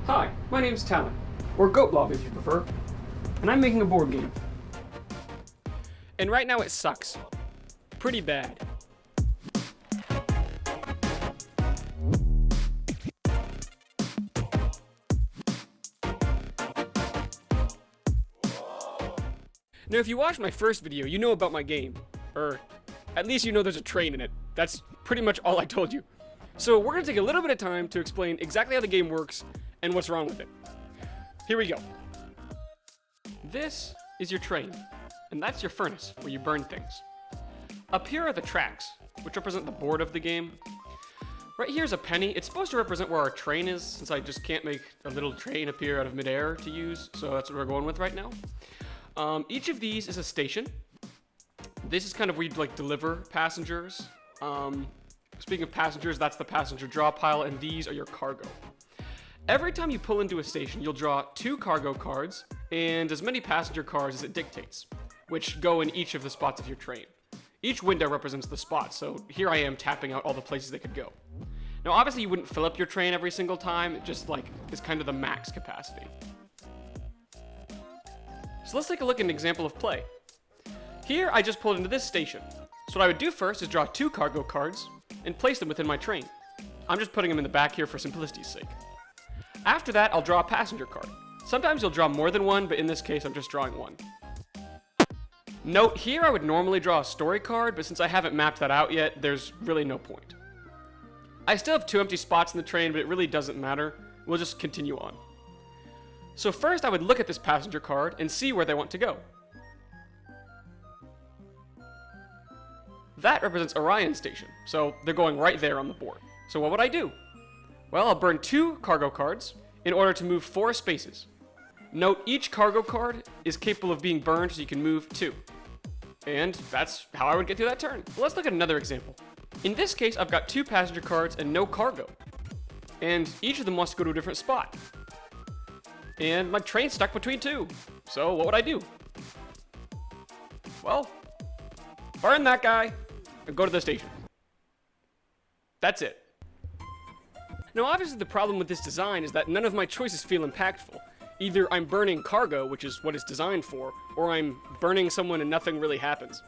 Hi, my name's Talon, or Devlog if you prefer, and I'm making a board game. And right now it sucks. Pretty bad. Now if you watched my first video, you know about my game. Or, at least you know there's a train in it. That's pretty much all I told you. So we're going to take a little bit of time to explain exactly how the game works and what's wrong with it. Here we go. This is your train, and that's your furnace, where you burn things. Up here are the tracks, which represent the board of the game. Right here's a penny. It's supposed to represent where our train is, since I just can't make a little train appear out of midair to use, so that's what we're going with right now. Each of these is a station. This is kind of where you'd like deliver passengers. Speaking of passengers, that's the passenger draw pile, and these are your cargo. Every time you pull into a station, you'll draw 2 cargo cards and as many passenger cards as it dictates, which go in each of the spots of your train. Each window represents the spot, so here I am tapping out all the places they could go. Now obviously you wouldn't fill up your train every single time, it just like is kind of the max capacity. So let's take a look at an example of play. Here I just pulled into this station. So what I would do first is draw 2 cargo cards and place them within my train. I'm just putting them in the back here for simplicity's sake. After that, I'll draw a passenger card. Sometimes you'll draw more than one, but in this case I'm just drawing one. Note, here I would normally draw a story card, but since I haven't mapped that out yet, there's really no point. I still have 2 empty spots in the train, but it really doesn't matter. We'll just continue on. So first I would look at this passenger card and see where they want to go. That represents Orion Station, so they're going right there on the board. So what would I do? Well, I'll burn 2 cargo cards in order to move 4 spaces. Note, each cargo card is capable of being burned, so you can move 2. And that's how I would get through that turn. Well, let's look at another example. In this case, I've got 2 passenger cards and no cargo. And each of them wants to go to a different spot. And my train's stuck between 2. So what would I do? Well, burn that guy and go to the station. That's it. Now obviously the problem with this design is that none of my choices feel impactful. Either I'm burning cargo, which is what it's designed for, or I'm burning someone and nothing really happens.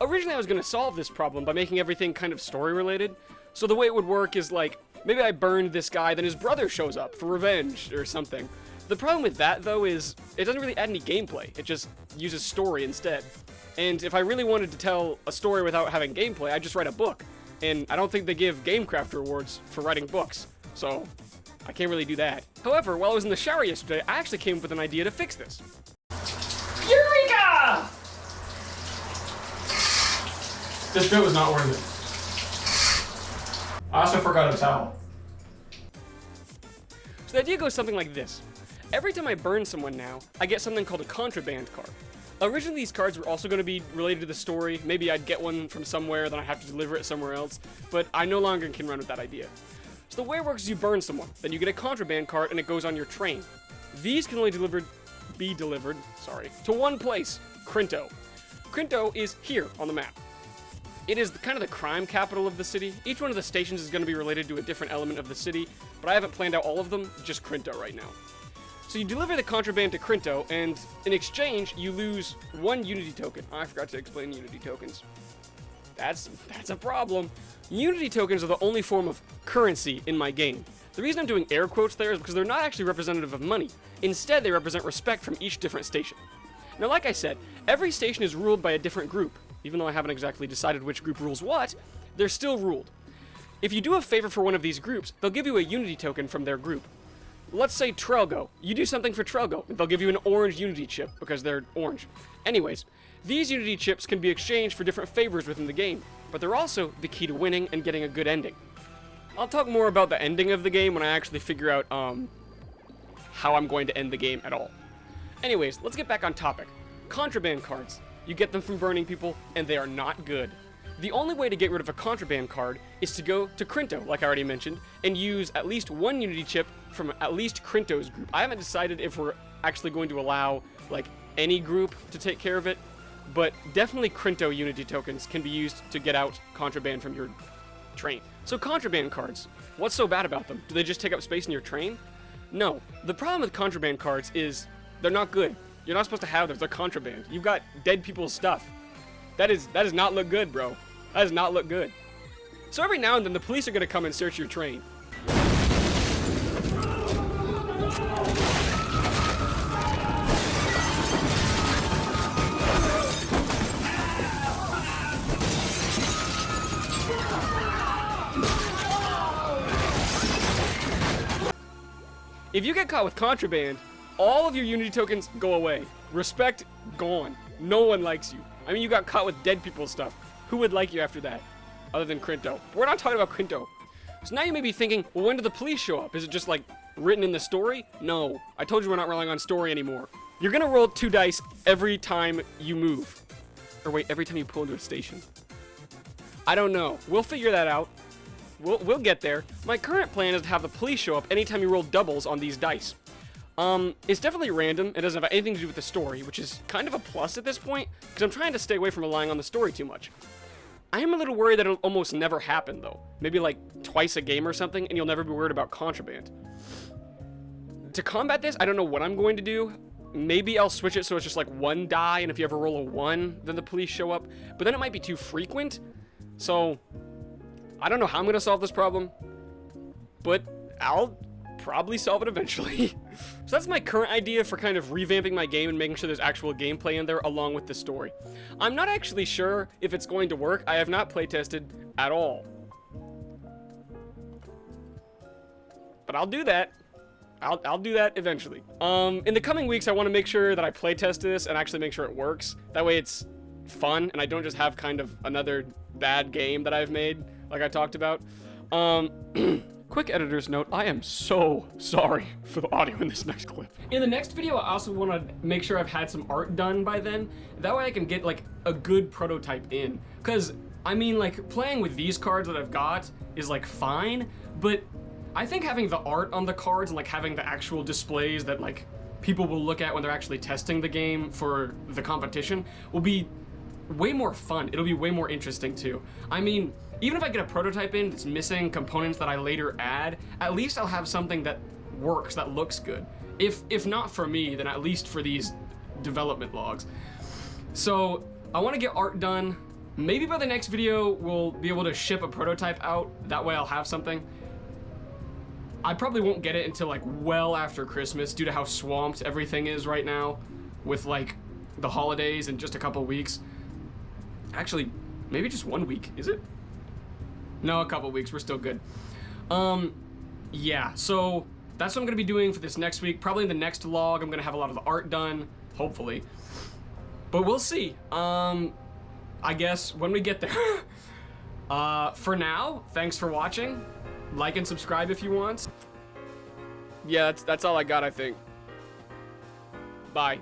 Originally I was going to solve this problem by making everything kind of story related. So the way it would work is like, maybe I burned this guy, then his brother shows up for revenge or something. The problem with that though is, it doesn't really add any gameplay, it just uses story instead. And if I really wanted to tell a story without having gameplay, I'd just write a book. And I don't think they give GameCraft rewards for writing books, so I can't really do that. However, while I was in the shower yesterday, I actually came up with an idea to fix this. Eureka! This bit was not worth it. I also forgot a towel. So the idea goes something like this. Every time I burn someone now, I get something called a contraband card. Originally these cards were also going to be related to the story. Maybe I'd get one from somewhere, then I have to deliver it somewhere else, but I no longer can run with that idea. So the way it works is you burn someone, then you get a contraband card and it goes on your train. These can only be delivered to one place, Crinto. Crinto is here on the map. It is kind of the crime capital of the city. Each one of the stations is going to be related to a different element of the city, but I haven't planned out all of them, just Crinto right now. So you deliver the contraband to Crinto, and in exchange, you lose 1 Unity token. I forgot to explain Unity tokens. That's a problem. Unity tokens are the only form of currency in my game. The reason I'm doing air quotes there is because they're not actually representative of money. Instead, they represent respect from each different station. Now, like I said, every station is ruled by a different group. Even though I haven't exactly decided which group rules what, they're still ruled. If you do a favor for one of these groups, they'll give you a Unity token from their group. Let's say Trelgo. You do something for Trelgo, and they'll give you an orange Unity chip, because they're orange. Anyways, these Unity chips can be exchanged for different favors within the game, but they're also the key to winning and getting a good ending. I'll talk more about the ending of the game when I actually figure out, how I'm going to end the game at all. Anyways, let's get back on topic. Contraband cards. You get them from burning people, and they are not good. The only way to get rid of a contraband card is to go to Crinto, like I already mentioned, and use at least 1 Unity chip from at least Crinto's group. I haven't decided if we're actually going to allow, like, any group to take care of it, but definitely Crinto Unity tokens can be used to get out contraband from your train. So contraband cards, what's so bad about them? Do they just take up space in your train? No, the problem with contraband cards is they're not good. You're not supposed to have those. They're contraband. You've got dead people's stuff. That does not look good, bro. That does not look good. So every now and then, the police are going to come and search your train. If you get caught with contraband, all of your Unity tokens go away. Respect, gone. No one likes you. I mean, you got caught with dead people's stuff. Who would like you after that? Other than Crinto. We're not talking about Crinto. So now you may be thinking, well, when do the police show up? Is it just like written in the story? No. I told you we're not relying on story anymore. You're gonna roll 2 dice every time you move. Or wait, every time you pull into a station. I don't know. We'll figure that out. We'll get there. My current plan is to have the police show up anytime you roll doubles on these dice. It's definitely random. It doesn't have anything to do with the story, which is kind of a plus at this point, because I'm trying to stay away from relying on the story too much. I am a little worried that it'll almost never happen, though. Maybe like twice a game or something, and you'll never be worried about contraband. To combat this, I don't know what I'm going to do. Maybe I'll switch it so it's just like 1 die, and if you ever roll a 1, then the police show up. But then it might be too frequent, so I don't know how I'm going to solve this problem, but I'll probably solve it eventually. So that's my current idea for kind of revamping my game and making sure there's actual gameplay in there along with the story. I'm not actually sure if it's going to work. I have not playtested at all. But I'll do that. I'll do that eventually. In the coming weeks, I want to make sure that I playtest this and actually make sure it works. That way it's fun and I don't just have kind of another bad game that I've made, like I talked about. Quick editor's note, I am so sorry for the audio in this next clip. In the next video, I also want to make sure I've had some art done by then. That way I can get like a good prototype in. Because, I mean, like playing with these cards that I've got is like fine, but I think having the art on the cards and like having the actual displays that like people will look at when they're actually testing the game for the competition will be way more fun. It'll be way more interesting too. I mean, even if I get a prototype in that's missing components that I later add, at least I'll have something that works, that looks good. If not for me, then at least for these development logs. So I want to get art done. Maybe by the next video, we'll be able to ship a prototype out. That way I'll have something. I probably won't get it until like well after Christmas due to how swamped everything is right now with like the holidays in just a couple weeks. Actually, maybe just 1 week, is it? No, a couple weeks, we're still good. Yeah, so that's what I'm gonna be doing for this next week. Probably in the next log, I'm gonna have a lot of the art done, hopefully. But we'll see. I guess when we get there. For now, thanks for watching. Like and subscribe if you want. Yeah, that's all I got, I think. Bye.